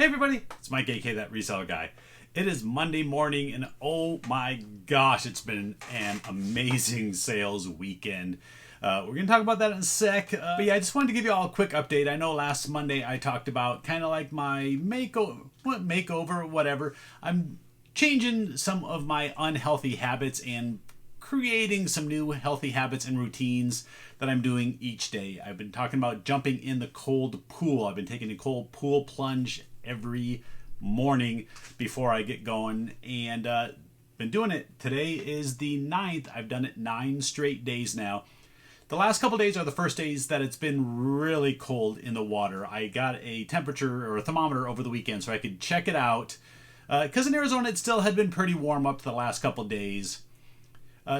everybody, it's Mike, aka that reseller guy. It is Monday morning and oh my gosh, it's been an amazing sales weekend. We're going to talk about that in a sec. But yeah, I just wanted to give you all a quick update. I know last Monday I talked about kind of like my makeover, whatever. I'm changing some of my unhealthy habits and creating some new healthy habits and routines that I'm doing each day. I've been talking about jumping in the cold pool. I've been taking a cold pool plunge every morning before I get going, and been doing it. Today is the 9th. I've done it 9 straight days now. The last couple days are the first days that it's been really cold in the water. I got a temperature or a thermometer over the weekend so I could check it out, because in Arizona it still had been pretty warm up to the last couple days.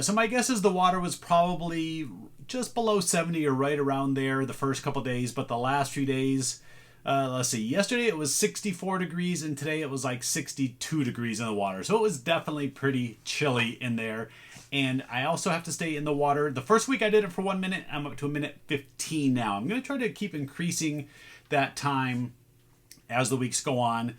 So my guess is the water was probably just below 70 or right around there the first couple days, but the last few days, let's see, yesterday it was 64 degrees and today it was like 62 degrees in the water. So it was definitely pretty chilly in there. And I also have to stay in the water. The first week I did it for 1 minute. I'm up to 1:15 now. I'm going to try to keep increasing that time as the weeks go on.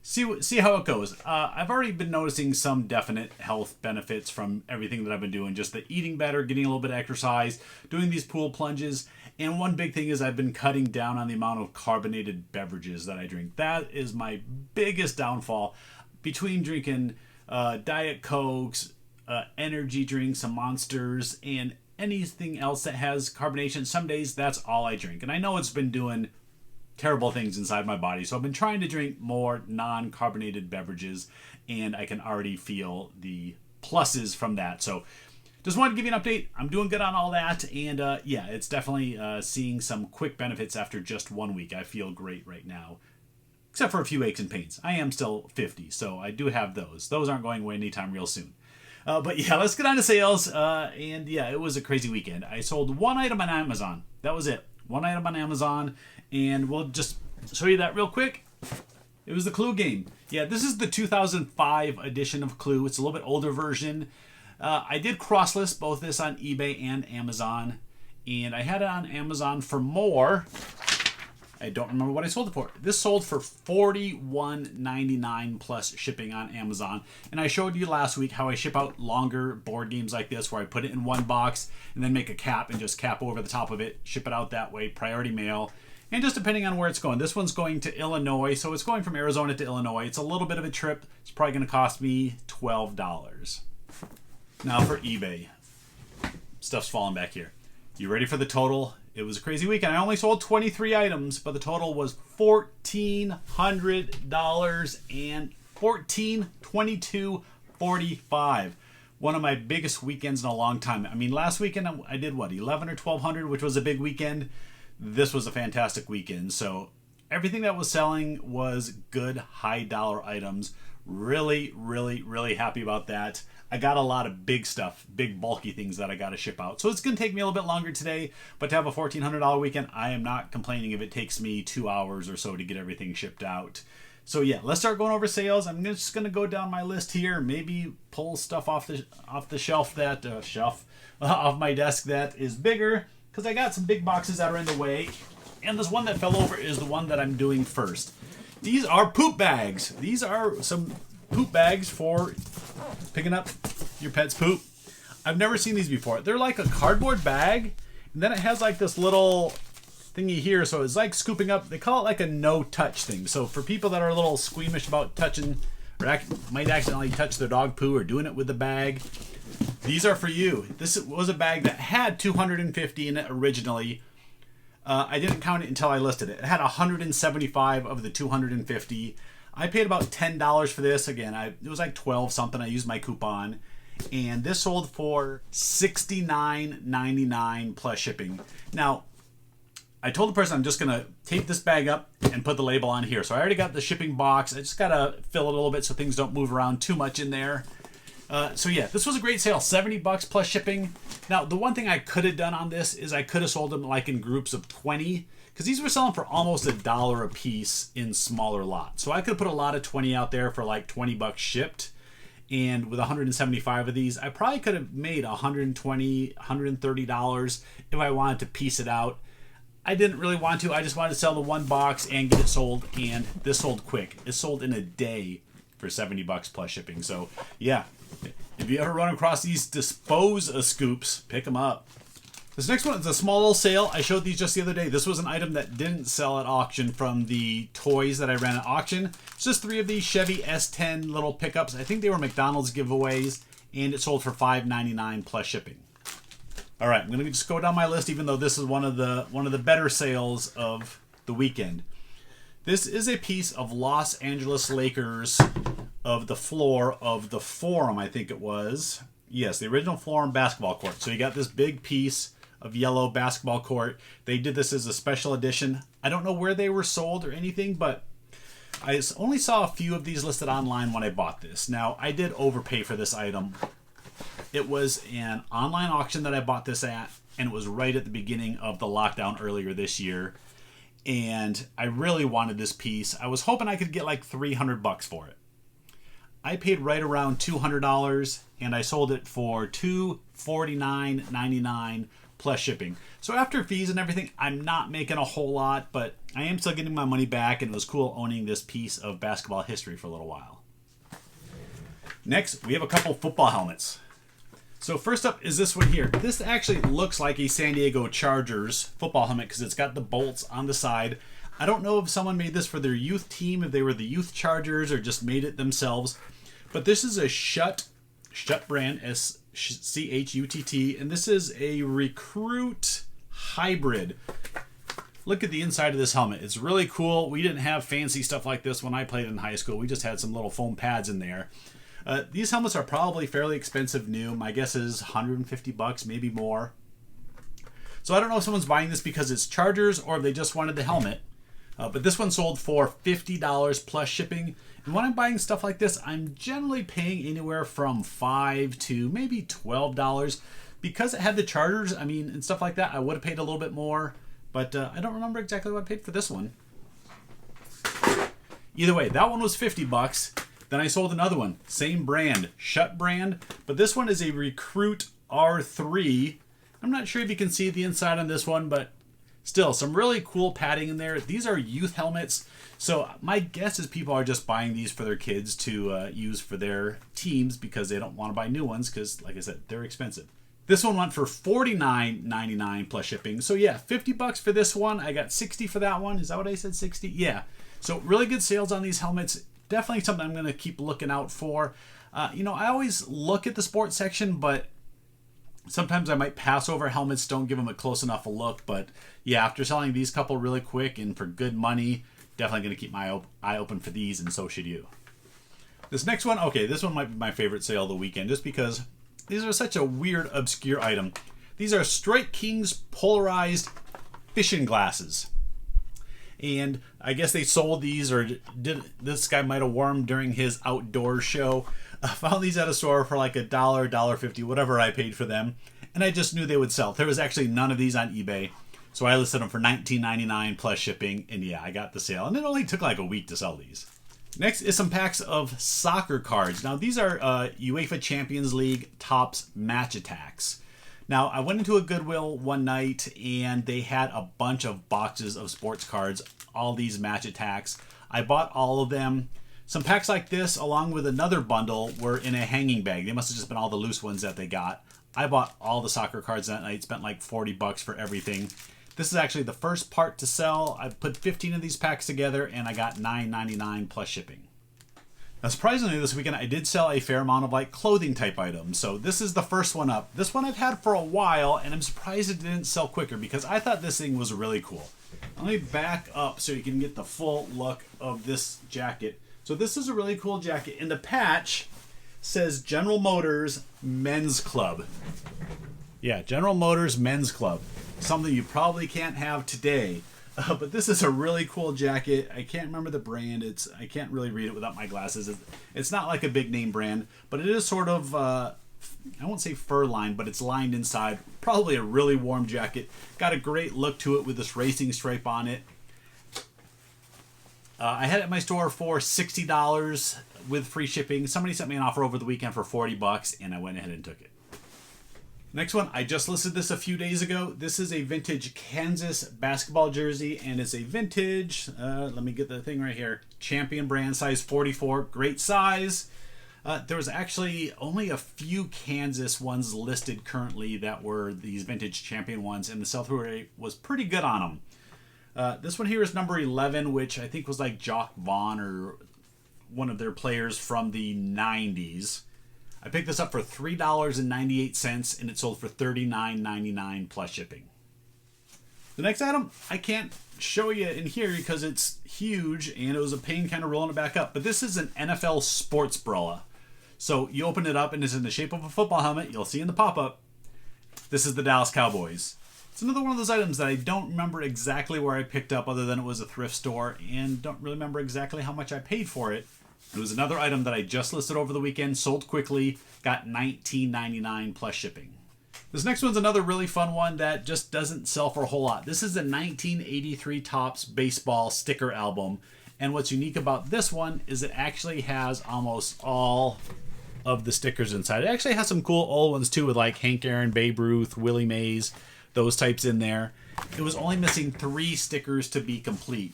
See how it goes. I've already been noticing some definite health benefits from everything that I've been doing. Just the eating better, getting a little bit of exercise, doing these pool plunges. And one big thing is I've been cutting down on the amount of carbonated beverages that I drink. That is my biggest downfall. Between drinking Diet Cokes, energy drinks, some Monsters, and anything else that has carbonation, some days that's all I drink. And I know it's been doing terrible things inside my body, so I've been trying to drink more non-carbonated beverages, and I can already feel the pluses from that. So just wanted to give you an update. I'm doing good on all that, and yeah, it's definitely seeing some quick benefits after just 1 week. I feel great right now, except for a few aches and pains. I am still 50, so I do have those. Those aren't going away anytime real soon. But yeah, let's get on to sales. And yeah, it was a crazy weekend. I sold one item on Amazon. That was it. One item on Amazon. And we'll just show you that real quick. It was the Clue game. Yeah, this is the 2005 edition of Clue. It's a little bit older version. I did cross-list both this on eBay and Amazon. And I had it on Amazon for more. I don't remember what I sold it for. This sold for $41.99 plus shipping on Amazon. And I showed you last week how I ship out longer board games like this, where I put it in one box and then make a cap and just cap over the top of it, ship it out that way, priority mail. And just depending on where it's going. This one's going to Illinois, so it's going from Arizona to Illinois. It's a little bit of a trip. It's probably going to cost me $12. Now for eBay. Stuff's falling back here. You ready for the total? It was a crazy weekend. I only sold 23 items, but the total was $1,400 and $1,422.45. One of my biggest weekends in a long time. I mean, last weekend I did what, 11 or 1,200, which was a big weekend. This was a fantastic weekend. So everything that was selling was good, high dollar items. Really, really, really happy about that. I got a lot of big stuff, big bulky things that I got to ship out. So it's going to take me a little bit longer today, but to have a $1,400 weekend, I am not complaining if it takes me 2 hours or so to get everything shipped out. So yeah, let's start going over sales. I'm just going to go down my list here, maybe pull stuff off the shelf off my desk that is bigger, because I got some big boxes that are in the way. And this one that fell over is the one that I'm doing first. These are poop bags. These are some poop bags for picking up your pet's poop. I've never seen these before. They're like a cardboard bag, and then it has like this little thingy here, so it's like scooping up. They call it like a no-touch thing. So for people that are a little squeamish about touching, or might accidentally touch their dog poo or doing it with the bag, these are for you. This was a bag that had 250 in it originally. I didn't count it until I listed it. It had 175 of the 250. I paid about $10 for this. Again, it was like 12 something. I used my coupon. And this sold for $69.99 plus shipping. Now, I told the person I'm just going to tape this bag up and put the label on here. So I already got the shipping box. I just got to fill it a little bit so things don't move around too much in there. So yeah, this was a great sale. $70 plus shipping. Now, the one thing I could have done on this is I could have sold them like in groups of 20, because these were selling for almost $1 a piece in smaller lots. So I could have put a lot of 20 out there for like $20 shipped. And with 175 of these, I probably could have made $120, $130 if I wanted to piece it out. I didn't really want to. I just wanted to sell the one box and get it sold, and this sold quick. It sold in a day for $70 plus shipping. So yeah, if you ever run across these dispose of scoops, pick them up. This next one is a small little sale. I showed these just the other day. This was an item that didn't sell at auction from the toys that I ran at auction. It's just 3 of these Chevy S10 little pickups. I think they were McDonald's giveaways, and it sold for $5.99 plus shipping. All right, I'm gonna just go down my list, even though this is one of the better sales of the weekend. This is a piece of Los Angeles Lakers of the floor of the Forum, I think it was. Yes, the original Forum basketball court. So you got this big piece of yellow basketball court. They did this as a special edition. I don't know where they were sold or anything, but I only saw a few of these listed online when I bought this. Now, I did overpay for this item. It was an online auction that I bought this at, and it was right at the beginning of the lockdown earlier this year. And I really wanted this piece. I was hoping I could get like $300 for it. I paid right around $200, and I sold it for $249.99 plus shipping. So after fees and everything, I'm not making a whole lot, but I am still getting my money back, and it was cool owning this piece of basketball history for a little while. Next, we have a couple football helmets. So first up is this one here. This actually looks like a San Diego Chargers football helmet because it's got the bolts on the side. I don't know if someone made this for their youth team, if they were the youth Chargers or just made it themselves. But this is a Schutt brand, S-C-H-U-T-T, and this is a Recruit Hybrid. Look at the inside of this helmet. It's really cool. We didn't have fancy stuff like this when I played in high school. We just had some little foam pads in there. These helmets are probably fairly expensive new. My guess is $150, maybe more. So I don't know if someone's buying this because it's Chargers or if they just wanted the helmet. But this one sold for $50 plus shipping. And when I'm buying stuff like this, I'm generally paying anywhere from $5 to maybe $12. Because it had the Chargers, I mean, and stuff like that, I would have paid a little bit more. But I don't remember exactly what I paid for this one. Either way, that one was $50. Then I sold another one, same brand, Schutt brand, but this one is a Recruit R3. I'm not sure if you can see the inside on this one, but still, some really cool padding in there. These are youth helmets, so my guess is people are just buying these for their kids to use for their teams because they don't want to buy new ones because, like I said, they're expensive. This one went for $49.99 plus shipping. So yeah, $50 for this one. I got $60 for that one. Is that what I said, $60? Yeah. So really good sales on these helmets. Definitely something I'm going to keep looking out for. I always look at the sports section, but sometimes I might pass over helmets, don't give them a close enough a look. But yeah, after selling these couple really quick and for good money, definitely going to keep my eye open for these, and so should you. This next one, okay, this one might be my favorite sale of the weekend just because these are such a weird, obscure item. These are Strike King's polarized fishing glasses. And I guess they sold these, or this guy might have worn them during his outdoor show. I found these at a store for like $1, $1.50, whatever I paid for them. And I just knew they would sell. There was actually none of these on eBay. So I listed them for $19.99 plus shipping. And yeah, I got the sale. And it only took like a week to sell these. Next is some packs of soccer cards. Now these are UEFA Champions League Topps Match Attacks. Now, I went into a Goodwill one night, and they had a bunch of boxes of sports cards, all these match attacks. I bought all of them. Some packs like this, along with another bundle, were in a hanging bag. They must have just been all the loose ones that they got. I bought all the soccer cards that night, spent like $40 for everything. This is actually the first part to sell. I put 15 of these packs together, and I got $9.99 plus shipping. Now, surprisingly, this weekend I did sell a fair amount of like clothing type items. So this is the first one up. This one I've had for a while, and I'm surprised it didn't sell quicker because I thought this thing was really cool. Let me back up so you can get the full look of this jacket. So this is a really cool jacket, and the patch says General Motors Men's Club. Yeah, General Motors Men's Club. Something you probably can't have today. But this is a really cool jacket. I can't remember the brand. I can't really read it without my glasses. It's not like a big name brand, but it is sort of, I won't say fur lined, but it's lined inside. Probably a really warm jacket. Got a great look to it with this racing stripe on it. I had it at my store for $60 with free shipping. Somebody sent me an offer over the weekend for $40, and I went ahead and took it. Next one, I just listed this a few days ago. This is a vintage Kansas basketball jersey, and it's a vintage, let me get the thing right here, Champion brand, size 44, great size. There was actually only a few Kansas ones listed currently that were these vintage Champion ones, and the sell-through rate was pretty good on them. This one here is number 11, which I think was like Jock Vaughn or one of their players from the 90s. I picked this up for $3.98, and it sold for $39.99 plus shipping. The next item, I can't show you in here because it's huge, and it was a pain kind of rolling it back up. But this is an NFL sports brella. So you open it up, and it's in the shape of a football helmet. You'll see in the pop-up. This is the Dallas Cowboys. It's another one of those items that I don't remember exactly where I picked up other than it was a thrift store, and don't really remember exactly how much I paid for it. It was another item that I just listed over the weekend, sold quickly, got $19.99 plus shipping. This next one's another really fun one that just doesn't sell for a whole lot. This is a 1983 Topps baseball sticker album, and what's unique about this one is it actually has almost all of the stickers inside. It actually has some cool old ones too, with like Hank Aaron, Babe Ruth, Willie Mays, those types in there. It was only missing 3 stickers to be complete.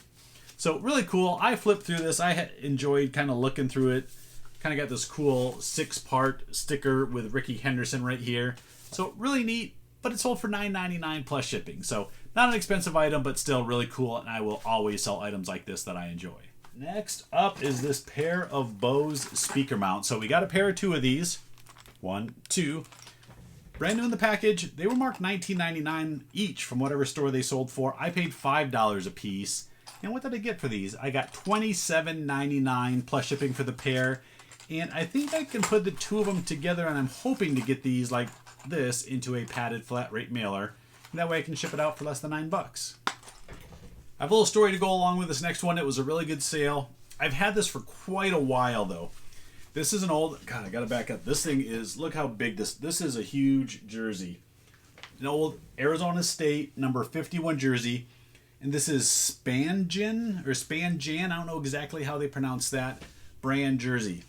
So really cool. I flipped through this. I enjoyed kind of looking through it. Kind of got this cool 6-part sticker with Ricky Henderson right here. So really neat, but it sold for $9.99 plus shipping. So not an expensive item, but still really cool, and I will always sell items like this that I enjoy. Next up is this pair of Bose speaker mounts. So we got a pair of 2 of these. 1, 2. Brand new in the package. They were marked $19.99 each from whatever store they sold for. I paid $5 a piece. And what did I get for these? I got $27.99 plus shipping for the pair. And I think I can put the 2 of them together, and I'm hoping to get these like this into a padded flat rate mailer. And that way I can ship it out for less than $9. I have a little story to go along with this next one. It was a really good sale. I've had this for quite a while though. This is an old, God, I gotta back up. This thing is, look how big this is a huge jersey. An old Arizona State number 51 jersey. And this is Spanjan, I don't know exactly how they pronounce that, brand jersey.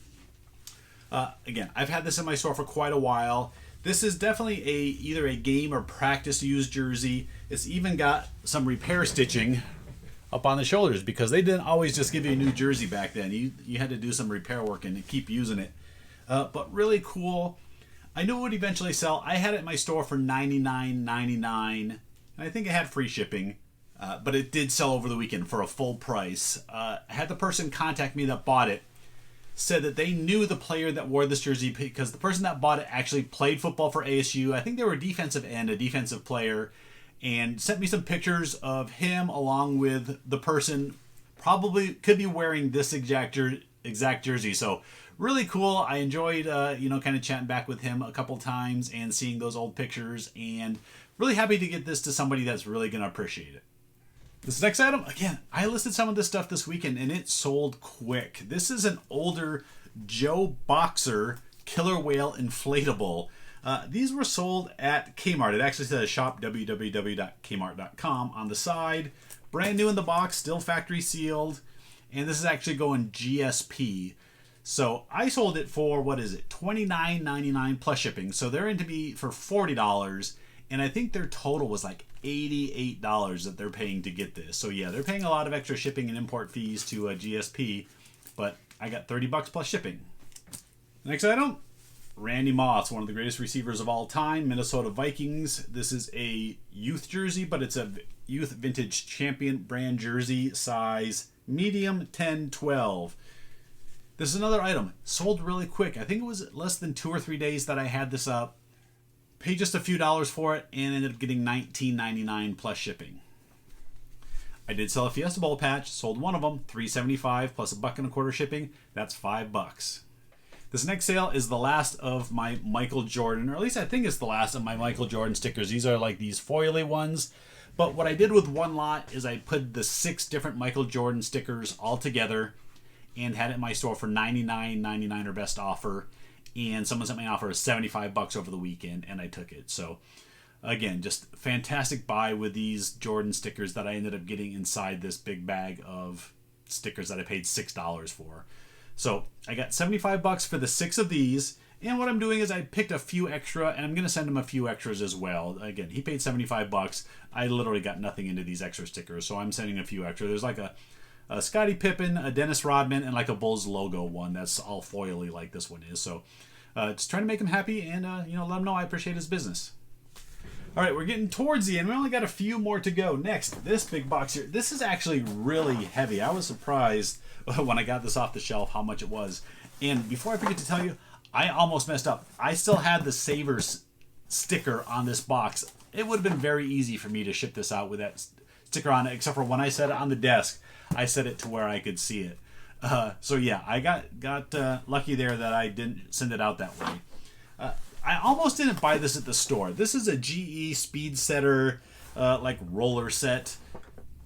Again, I've had this in my store for quite a while. This is definitely either a game or practice use jersey. It's even got some repair stitching up on the shoulders because they didn't always just give you a new jersey back then. You had to do some repair work and keep using it. But really cool. I knew it would eventually sell. I had it in my store for $99.99, and I think it had free shipping. But it did sell over the weekend for a full price. I had the person contact me that bought it, said that they knew the player that wore this jersey because the person that bought it actually played football for ASU. I think they were a defensive end, a defensive player, and sent me some pictures of him along with the person probably could be wearing this exact jersey. So really cool. I enjoyed, kind of chatting back with him a couple times and seeing those old pictures, and really happy to get this to somebody that's really going to appreciate it. This next item, again, I listed some of this stuff this weekend and it sold quick. This is an older Joe Boxer Killer Whale Inflatable. These were sold at Kmart. It actually says shop www.kmart.com on the side. Brand new in the box, still factory sealed. And this is actually going GSP. So I sold it for, $29.99 plus shipping. So they're in to be for $40. And I think their total was like $88 that they're paying to get this. So yeah, they're paying a lot of extra shipping and import fees to GSP, but I got $30 plus shipping. Next item, Randy Moss, one of the greatest receivers of all time, Minnesota Vikings. This is a youth jersey, but it's a youth vintage Champion brand jersey, size medium 10-12. This is another item, sold really quick. I think it was less than 2 or 3 days that I had this up. Paid just a few dollars for it and ended up getting $19.99 plus shipping. I did sell a Fiesta Bowl patch, sold one of them, $3.75 plus $1.25 shipping. That's $5. This next sale is the last of my Michael Jordan, or at least I think it's the last of my Michael Jordan stickers. These are like these foily ones. But what I did with one lot is I put the 6 different Michael Jordan stickers all together and had it in my store for $99.99 or best offer. And someone sent me an offer of $75 over the weekend, and I took it. So, again, just fantastic buy with these Jordan stickers that I ended up getting inside this big bag of stickers that I paid $6 for. So, I got $75 for the 6 of these, And what I'm doing is I picked a few extra, and I'm going to send him a few extras as well. Again, he paid 75 bucks. I literally got nothing into these extra stickers, so I'm sending a few extra. There's like a Scottie Pippen, a Dennis Rodman, and like a Bulls logo one that's all foily like this one is. So just trying to make him happy and, let him know I appreciate his business. All right, we're getting towards the end. We only got a few more to go. Next, this big box here. This is actually really heavy. I was surprised when I got this off the shelf how much it was. And before I forget to tell you, I almost messed up. I still had the Savers sticker on this box. It would have been very easy for me to ship this out with that sticker on it, except for when I set it on the desk, I set it to where I could see it. So yeah, I got lucky there that I didn't send it out that way. I almost didn't buy this at the store. This is a GE Speed Setter like roller set.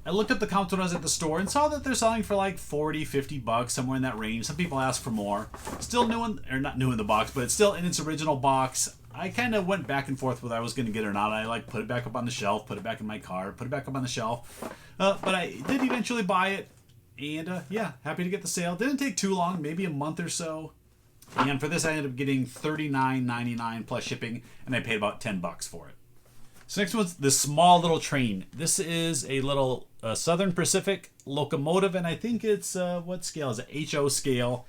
I looked up the count when I was at the store and saw that they're selling for like 40, 50 bucks, somewhere in that range. Some people ask for more. Still new in, or not new in the box, but it's still in its original box. I kind of went back and forth whether I was going to get it or not. I like put it back up on the shelf, put it back in my car, put it back up on the shelf. But I did eventually buy it. And yeah, happy to get the sale. Didn't take too long, maybe a month or so. And for this, I ended up getting $39.99 plus shipping, and I paid about 10 bucks for it. So next one's the small little train. This is a little Southern Pacific locomotive, and I think it's, what scale is it? HO scale.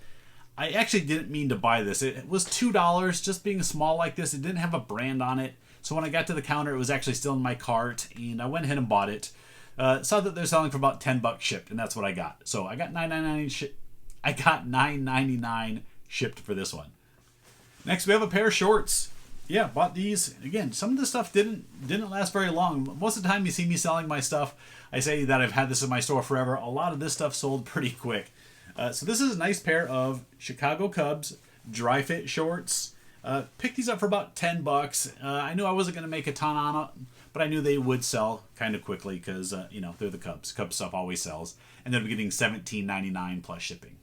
I actually didn't mean to buy this. It was $2, just being small like this. It didn't have a brand on it. So when I got to the counter, it was actually still in my cart, and I went ahead and bought it. Saw that they're selling for about 10 bucks shipped, and that's what I got. So I got $9.99 shipped for this one. Next, we have a pair of shorts. Yeah, bought these. Again, some of the stuff didn't last very long. Most of the time you see me selling my stuff, I say that I've had this in my store forever. A lot of this stuff sold pretty quick. So this is a nice pair of Chicago Cubs dry fit shorts. Picked these up for about 10 bucks. I knew I wasn't going to make a ton on it, but I knew they would sell kind of quickly because, they're the Cubs. Cubs stuff always sells. And then we're getting $17.99 plus shipping.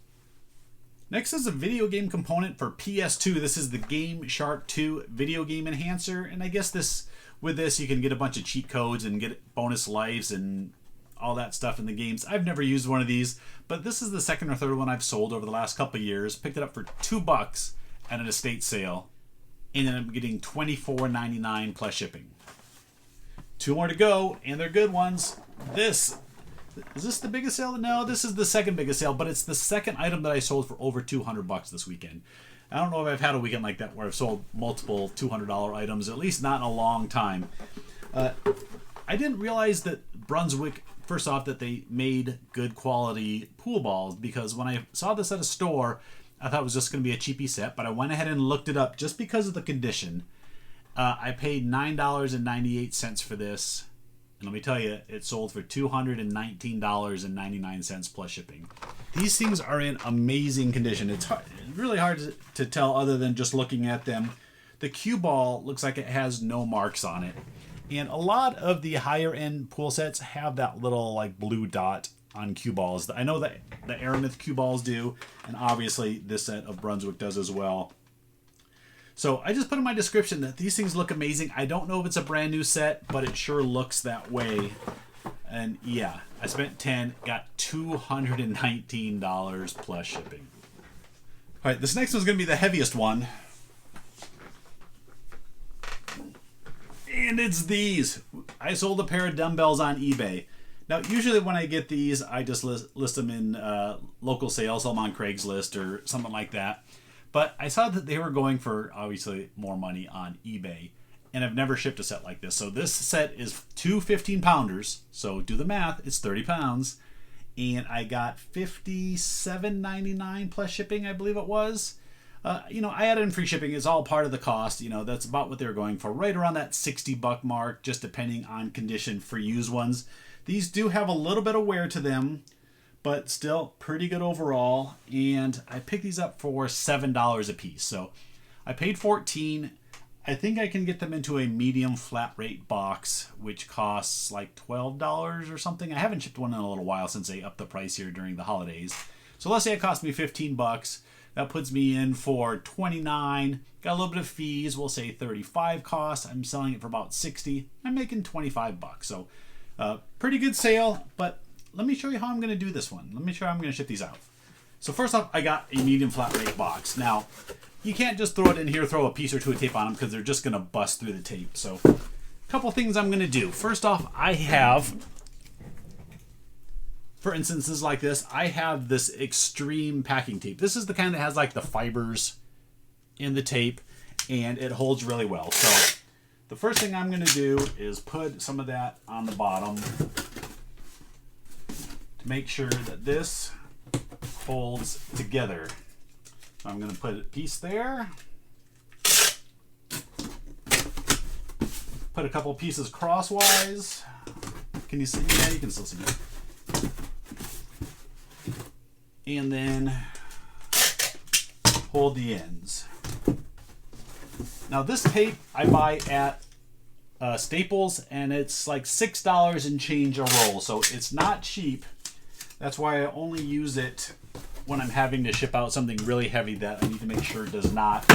Next is a video game component for PS2. This is the Game Shark 2 video game enhancer. And I guess with this you can get a bunch of cheat codes and get bonus lives and all that stuff in the games. I've never used one of these, but this is the second or third one I've sold over the last couple of years. Picked it up for $2 at an estate sale. And then I'm getting $24.99 plus shipping. 2 more to go, and they're good ones. Is this the biggest sale? No, this is the second biggest sale, but it's the second item that I sold for over $200 this weekend. I don't know if I've had a weekend like that where I've sold multiple $200 items, at least not in a long time. I didn't realize that Brunswick, first off, that they made good quality pool balls, because when I saw this at a store, I thought it was just going to be a cheapy set, but I went ahead and looked it up just because of the condition. I paid $9.98 for this. And let me tell you, it sold for $219.99 plus shipping. These things are in amazing condition. It's really hard to tell other than just looking at them. The cue ball looks like it has no marks on it. And a lot of the higher end pool sets have that little like blue dot on cue balls. I know that the Aramith cue balls do, and obviously this set of Brunswick does as well. So I just put in my description that these things look amazing. I don't know if it's a brand new set, but it sure looks that way. And yeah, I spent $10, got $219 plus shipping. All right, this next one's going to be the heaviest one. And it's these. I sold a pair of dumbbells on eBay. Now, usually when I get these, I just list them in local sales. I'm on Craigslist or something like that. But I saw that they were going for, obviously, more money on eBay. And I've never shipped a set like this. So this set is 2 15-pounders. So do the math. It's 30 pounds. And I got $57.99 plus shipping, I believe it was. I added in free shipping. It's all part of the cost. That's about what they were going for. Right around that $60 mark, just depending on condition for used ones. These do have a little bit of wear to them, but still pretty good overall. And I picked these up for $7 a piece. So I paid $14. I think I can get them into a medium flat rate box, which costs like $12 or something. I haven't shipped one in a little while since they upped the price here during the holidays. So let's say it cost me $15. That puts me in for $29. Got a little bit of fees. We'll say $35 cost. I'm selling it for about $60. I'm making $25. So pretty good sale, but let me show you how I'm going to ship these out. So first off, I got a medium flat rate box. Now, you can't just throw it in here, throw a piece or two of tape on them, because they're just going to bust through the tape. So a couple things I'm going to do. First off, I have, for instances like this, I have this extreme packing tape. This is the kind that has like the fibers in the tape, and it holds really well. So the first thing I'm going to do is put some of that on the bottom to make sure that this holds together. I'm going to put a piece there. Put a couple pieces crosswise. Can you see? Yeah, you can still see it. And then hold the ends. Now this tape I buy at Staples, and it's like $6 and change a roll, so it's not cheap. That's why I only use it when I'm having to ship out something really heavy that I need to make sure does not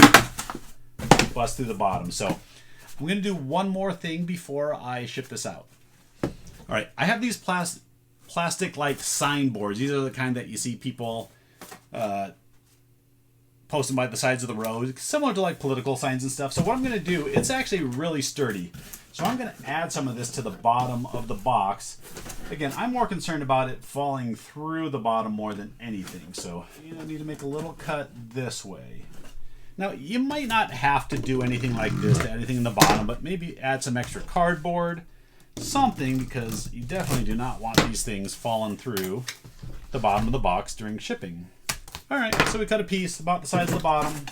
bust through the bottom. So I'm going to do one more thing before I ship this out. All right, I have these plastic like signboards. These are the kind that you see people posting by the sides of the road, similar to like political signs and stuff. So what I'm going to do, it's actually really sturdy. So I'm going to add some of this to the bottom of the box. Again, I'm more concerned about it falling through the bottom more than anything. So you need to make a little cut this way. Now, you might not have to do anything like this to anything in the bottom, but maybe add some extra cardboard, something, because you definitely do not want these things falling through the bottom of the box during shipping. All right, so we cut a piece about the size of the bottom,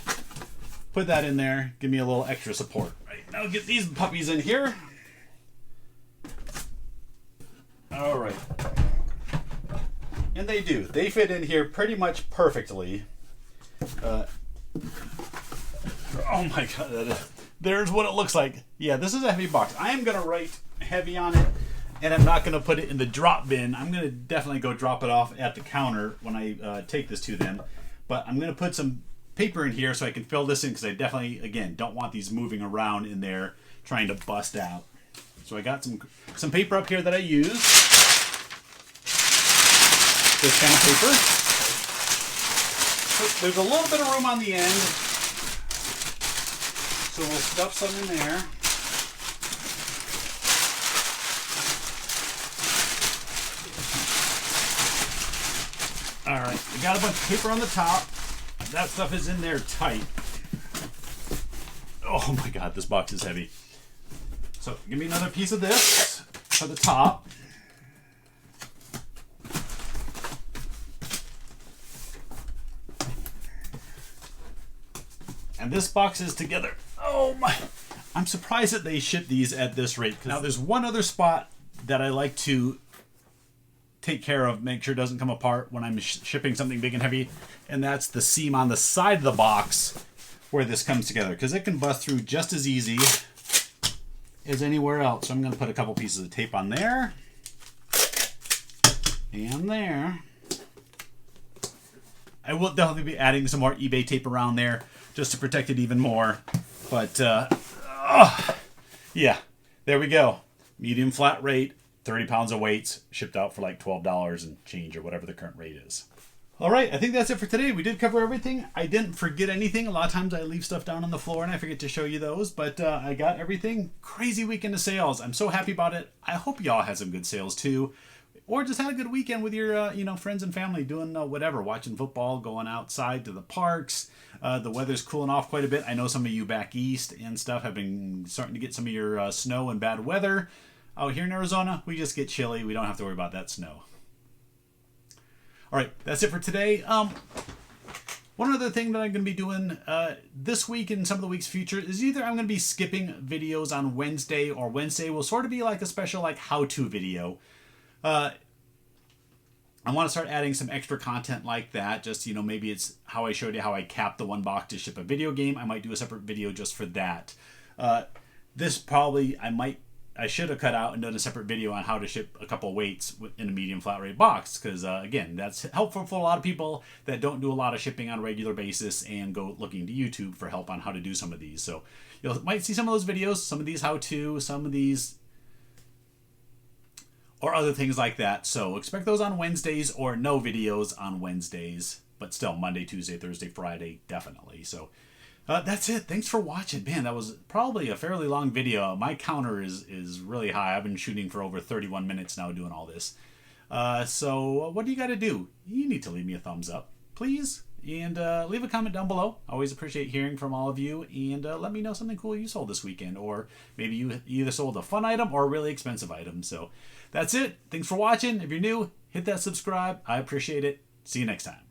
put that in there, give me a little extra support. Right, now get these puppies in here. All right. And they do. They fit in here pretty much perfectly. Oh my God, there's what it looks like. Yeah, this is a heavy box. I am gonna write heavy on it, and I'm not gonna put it in the drop bin. I'm gonna definitely go drop it off at the counter when I take this to them. But I'm gonna put some paper in here so I can fill this in, because I definitely, again, don't want these moving around in there trying to bust out. So I got some paper up here that I use. This kind of paper. So there's a little bit of room on the end, so we'll stuff some in there. All right, we got a bunch of paper on the top. That stuff is in there tight. Oh my God, this box is heavy. So give me another piece of this for the top. And this box is together. Oh my, I'm surprised that they ship these at this rate. Now there's one other spot that I like to take care of, make sure it doesn't come apart when I'm shipping something big and heavy, and that's the seam on the side of the box where this comes together, because it can bust through just as easy as anywhere else. So I'm going to put a couple pieces of tape on there and there. I will definitely be adding some more eBay tape around there just to protect it even more, but yeah, there we go. Medium flat rate, 30 pounds of weights, shipped out for like $12 and change, or whatever the current rate is. All right, I think that's it for today. We did cover everything. I didn't forget anything. A lot of times I leave stuff down on the floor and I forget to show you those, but I got everything. Crazy weekend of sales. I'm so happy about it. I hope y'all had some good sales too, or just had a good weekend with your friends and family doing whatever, watching football, going outside to the parks. The weather's cooling off quite a bit. I know some of you back east and stuff have been starting to get some of your snow and bad weather. Out here in Arizona, we just get chilly. We don't have to worry about that snow. All right, that's it for today. One other thing that I'm going to be doing this week and some of the week's future is either I'm going to be skipping videos on Wednesday, or Wednesday will sort of be like a special like how-to video. I want to start adding some extra content like that. Just, maybe it's how I showed you how I capped the one box to ship a video game. I might do a separate video just for that. This probably, I should have cut out and done a separate video on how to ship a couple weights in a medium flat rate box, because again, that's helpful for a lot of people that don't do a lot of shipping on a regular basis and go looking to YouTube for help on how to do some of these. So you might see some of those videos, some of these how-to, some of these, or other things like that. So expect those on Wednesdays, or no videos on Wednesdays, but still Monday, Tuesday, Thursday, Friday, definitely. So That's it. Thanks for watching. Man, that was probably a fairly long video. My counter is really high. I've been shooting for over 31 minutes now doing all this. So what do you got to do? You need to leave me a thumbs up, please. And leave a comment down below. I always appreciate hearing from all of you. And let me know something cool you sold this weekend. Or maybe you either sold a fun item or a really expensive item. So that's it. Thanks for watching. If you're new, hit that subscribe. I appreciate it. See you next time.